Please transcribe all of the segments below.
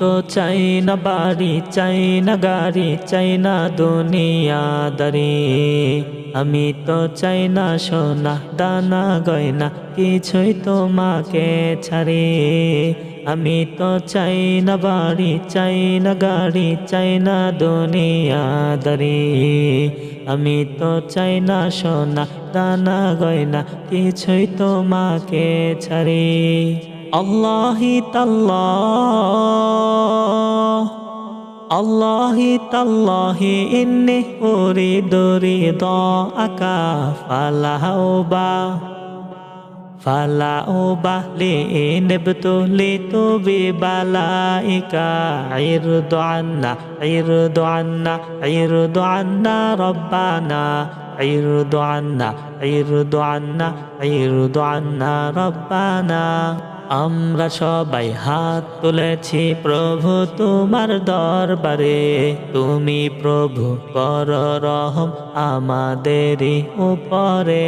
তো চাই না বাড়ি, চাই না গাড়ি, চাই না দুনিয়াদারি। আমি তো চাই না সোনা দানা গয়না, কিছুই তোমাকে ছাড়ি। আমি তো চাই না বাড়ি, চাই না গাড়ি, চাই না দুনিয়াদারি। আমি তো চাই না সোনা দানা গয়না, কিছুই তোমাকে ছাড়ি। আল্লাহি তাল্লাহ, আল্লাহি তাল্লাহি ইন্নি উরিদু রিদাআকা ফালাউবা লিনবতুলিতু বিবালাইকা ইরদু আন্না রব্বানা ইরদু আন্না রব্বানা। আমরা সবাই হাত তুলেছি প্রভু তোমার দরবারে, তুমি প্রভু কর রহম আমাদেরই উপরে।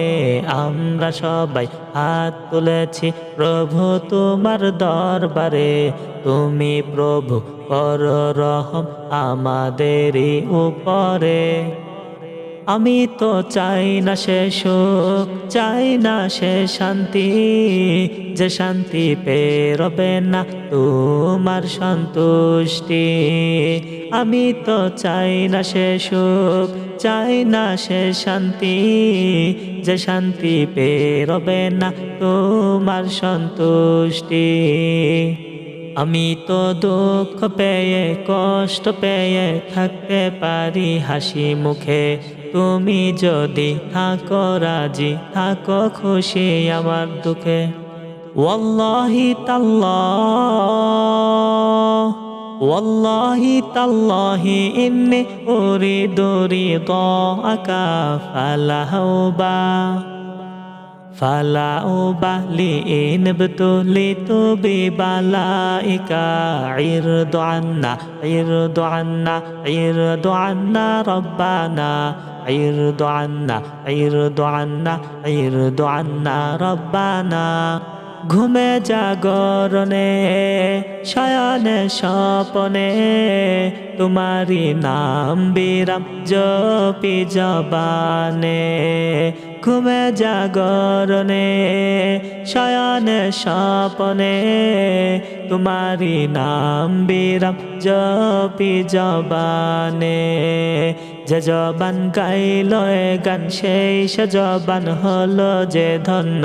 আমরা সবাই হাত তুলেছি প্রভু তোমার দরবারে, তুমি প্রভু কর রহম আমাদেরই উপরে। আমি তো চাই না সে সুখ, চাই না সে শান্তি, যে শান্তি পেয়ে রবে না তোমার সন্তুষ্টি। আমি তো চাই না সে সুখ, চাই না সে শান্তি, যে শান্তি পেয়ে রবে না তোমার সন্তুষ্টি। আমি তো দুঃখ পেয়ে কষ্ট পেয়ে থাকতে পারি হাসি মুখে, তুমি যদি থাকো রাজি, থাকো খুশি আমার দুঃখে। ওয়াল্লাহি তাল্লাহ, ওয়াল্লাহি তাল্লাহি ইন্নি উরিদু রিদাআকা ফালাউবা লিনবতুলিতু বিবালাইকা ইরদু আন্না রব্বানা ইরদু আন্না রব্বানা। ঘুমে জাগরণে শয়নে স্বপনে তোমারি নাম বিরাম জপি জবানে। ঘুমে জাগরণে শয়নে স্বপনে তোমারি নাম বিরাম জপি জবানে। যে জবান গাইল এ গান সেই সে জবান হলো যে ধন্য,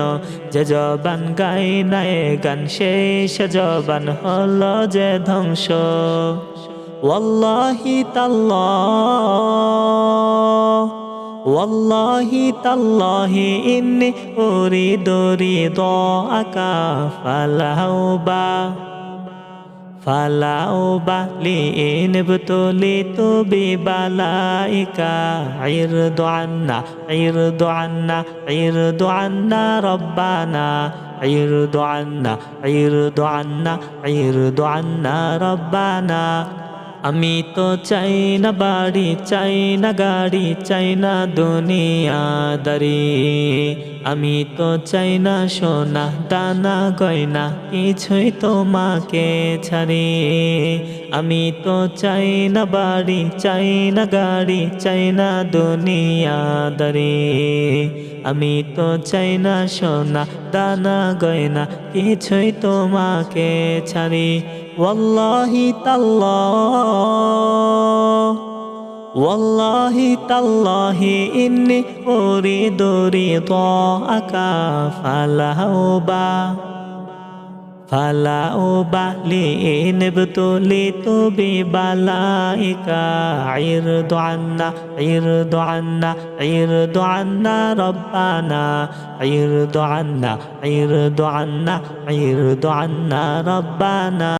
যে জবান গাই না এ গান সেই সে জবান হলো যে ধ্বংস। ওয়াল্লাহি তাল্লাহ, ওয়াল্লাহি তাল্লাহি ইন্নি উরিদু রিদাআকা ফালাউবা লিনবতুলিতু বিবালাইকা ইরদু আন্না রব্বানা ইরদু আন্না রব্বানা। আমি তো চাই না বাড়ি, চাই না গাড়ি, চাই না দুনিয়াদারি। আমি তো চাই না সোনা দানা গয়না, কিছুই তোমাকে ছাড়ি। আমি তো চাই না বাড়ি, চাই না গাড়ি, চাই না দুনিয়াদারি। আমি তো চাই না সোনা দানা গয়না, কিছুই তোমাকে ছাড়ি। ওয়াল্লাহি তাল্লাহ, ওয়াল্লাহি তাল্লাহি ইন্নি উরিদু রিদাআকা ফালাউবা লিনবতুলিতু বিবালাইকা ইরদু আন্না রব্বানা ইরদু আন্না রব্বানা।